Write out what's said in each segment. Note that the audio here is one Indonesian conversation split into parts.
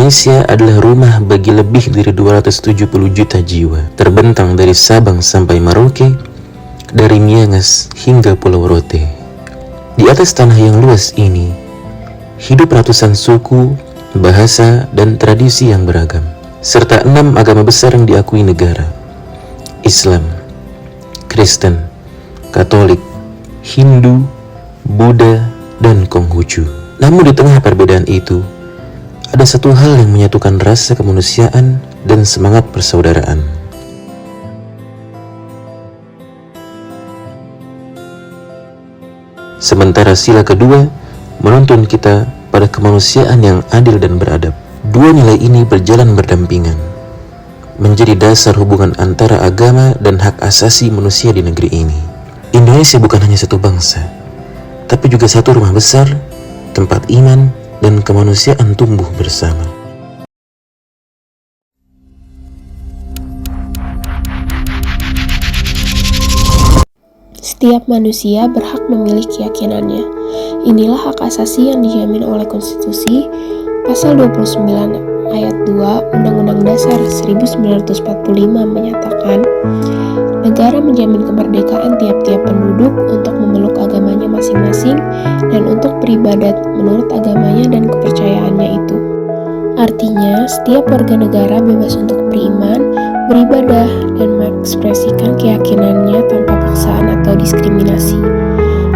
Indonesia adalah rumah bagi lebih dari 270 juta jiwa, terbentang dari Sabang sampai Merauke, dari Miangas hingga Pulau Rote. Di atas tanah yang luas ini, hidup ratusan suku, bahasa, dan tradisi yang beragam, serta 6 agama besar yang diakui negara: Islam, Kristen, Katolik, Hindu, Buddha, dan Konghucu. Namun di tengah perbedaan itu, ada satu hal yang menyatukan rasa kemanusiaan dan semangat persaudaraan. Sementara sila kedua menuntun kita pada kemanusiaan yang adil dan beradab. Dua nilai ini berjalan berdampingan, menjadi dasar hubungan antara agama dan hak asasi manusia di negeri ini. Indonesia bukan hanya satu bangsa, tapi juga satu rumah besar, tempat iman dan kemanusiaan tumbuh bersama. Setiap manusia berhak memilih keyakinannya. Inilah hak asasi yang dijamin oleh Konstitusi Pasal 29 Ayat 2 Undang-Undang Dasar 1945 menyatakan, negara menjamin kemerdekaan tiap-tiap penduduk untuk memeluk agamanya masing-masing dan untuk beribadat menurut agamanya dan kepercayaannya itu. Artinya, setiap warga negara bebas untuk beriman, beribadah, dan mengekspresikan keyakinannya tanpa paksaan atau diskriminasi.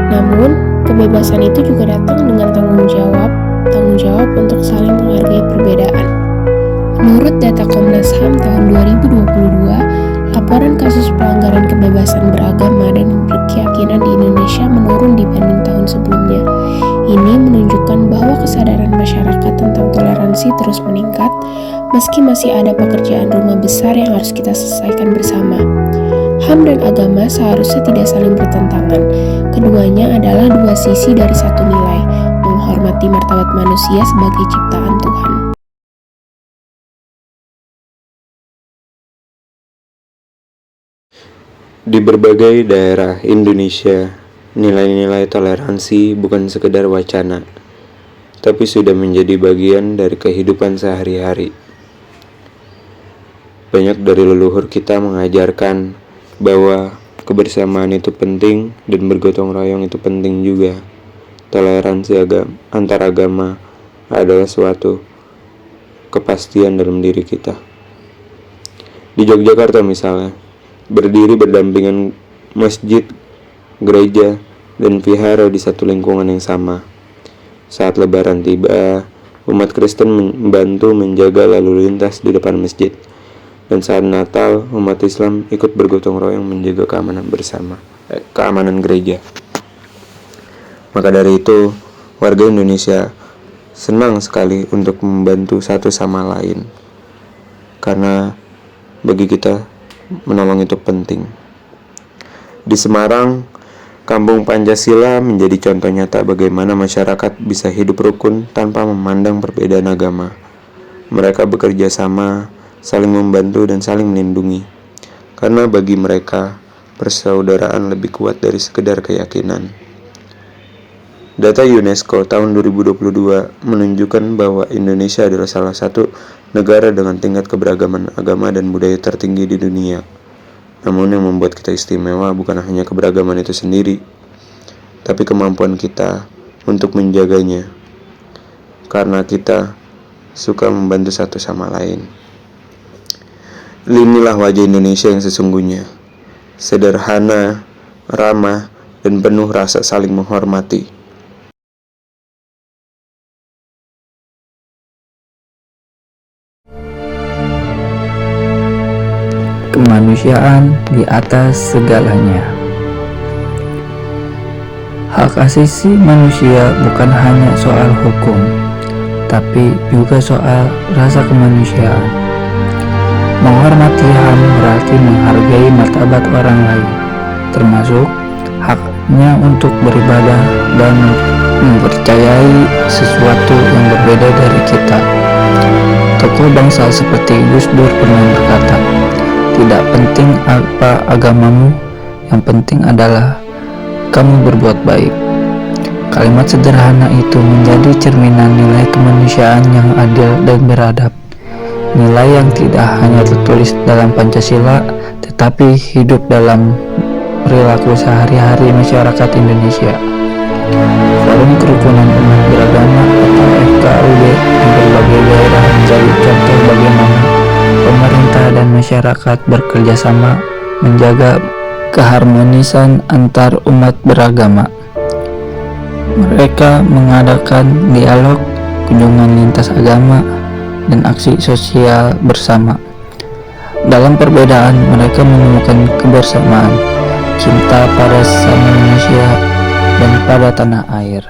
Namun, kebebasan itu juga datang dengan tanggung jawab untuk saling menghargai perbedaan. Menurut data Komnas HAM tahun 2022, laporan kasus pelanggaran kebebasan beragama dan berkeyakinan di Indonesia menurun dibanding tahun sebelumnya. Ini menunjukkan bahwa kesadaran masyarakat tentang toleransi terus meningkat, meski masih ada pekerjaan rumah besar yang harus kita selesaikan bersama. HAM dan agama seharusnya tidak saling bertentangan. Keduanya adalah dua sisi dari satu nilai, menghormati martabat manusia sebagai ciptaan Tuhan. Di berbagai daerah Indonesia, nilai-nilai toleransi bukan sekedar wacana, tapi sudah menjadi bagian dari kehidupan sehari-hari. Banyak dari leluhur kita mengajarkan bahwa kebersamaan itu penting dan bergotong royong itu penting juga. Toleransi antar agama adalah suatu kepastian dalam diri kita. Di Yogyakarta misalnya, berdiri berdampingan masjid, gereja, dan vihara di satu lingkungan yang sama. Saat Lebaran tiba, umat Kristen membantu menjaga lalu lintas di depan masjid. Dan saat Natal, umat Islam ikut bergotong royong menjaga keamanan gereja. Maka dari itu, warga Indonesia senang sekali untuk membantu satu sama lain. Karena bagi kita, menolong itu penting. Di Semarang, Kampung Pancasila menjadi contoh nyata bagaimana masyarakat bisa hidup rukun tanpa memandang perbedaan agama. Mereka bekerja sama, saling membantu dan saling melindungi. Karena bagi mereka, persaudaraan lebih kuat dari sekedar keyakinan. Data UNESCO tahun 2022 menunjukkan bahwa Indonesia adalah salah satu negara dengan tingkat keberagaman agama dan budaya tertinggi di dunia. Namun yang membuat kita istimewa bukan hanya keberagaman itu sendiri, tapi kemampuan kita untuk menjaganya. Karena kita suka membantu satu sama lain. Inilah wajah Indonesia yang sesungguhnya. Sederhana, ramah, dan penuh rasa saling menghormati. Kemanusiaan di atas segalanya. Hak asasi manusia bukan hanya soal hukum, tapi juga soal rasa kemanusiaan. Menghormati HAM berarti menghargai martabat orang lain, termasuk haknya untuk beribadah dan mempercayai sesuatu yang berbeda dari kita. Tokoh bangsa seperti Gus Dur pernah berkata, "Tidak penting apa agamamu, yang penting adalah kamu berbuat baik." Kalimat sederhana itu menjadi cerminan nilai kemanusiaan yang adil dan beradab. Nilai yang tidak hanya tertulis dalam Pancasila, tetapi hidup dalam perilaku sehari-hari masyarakat Indonesia. Forum Kerukunan Umat Beragama atau FKUB di berbagai daerah menjadi contoh bagaimana pemerintah dan masyarakat bekerja sama menjaga keharmonisan antar umat beragama. Mereka mengadakan dialog, kunjungan lintas agama, dan aksi sosial bersama. Dalam perbedaan, mereka menemukan kebersamaan, cinta pada sesama manusia, dan pada tanah air.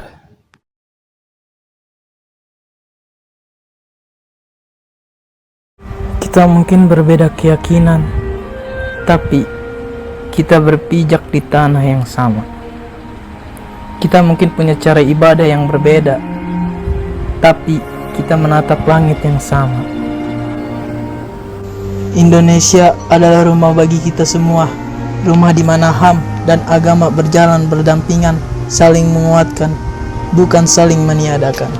Kita mungkin berbeda keyakinan, tapi kita berpijak di tanah yang sama. Kita mungkin punya cara ibadah yang berbeda, tapi kita menatap langit yang sama. Indonesia adalah rumah bagi kita semua, rumah di mana HAM dan agama berjalan berdampingan, saling menguatkan, bukan saling meniadakan.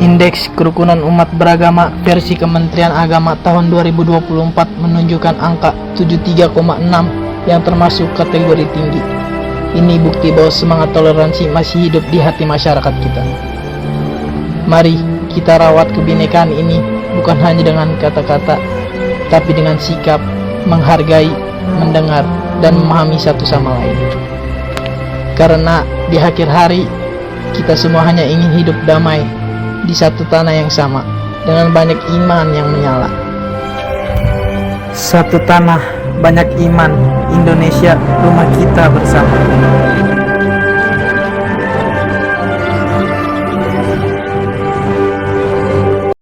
Indeks Kerukunan Umat Beragama versi Kementerian Agama tahun 2024 menunjukkan angka 73,6 yang termasuk kategori tinggi. Ini bukti bahwa semangat toleransi masih hidup di hati masyarakat kita. Mari kita rawat kebinekaan ini bukan hanya dengan kata-kata, tapi dengan sikap, menghargai, mendengar, dan memahami satu sama lain. Karena di akhir hari, kita semua hanya ingin hidup damai di satu tanah yang sama, dengan banyak iman yang menyala. Satu tanah, banyak iman, Indonesia, rumah kita bersama.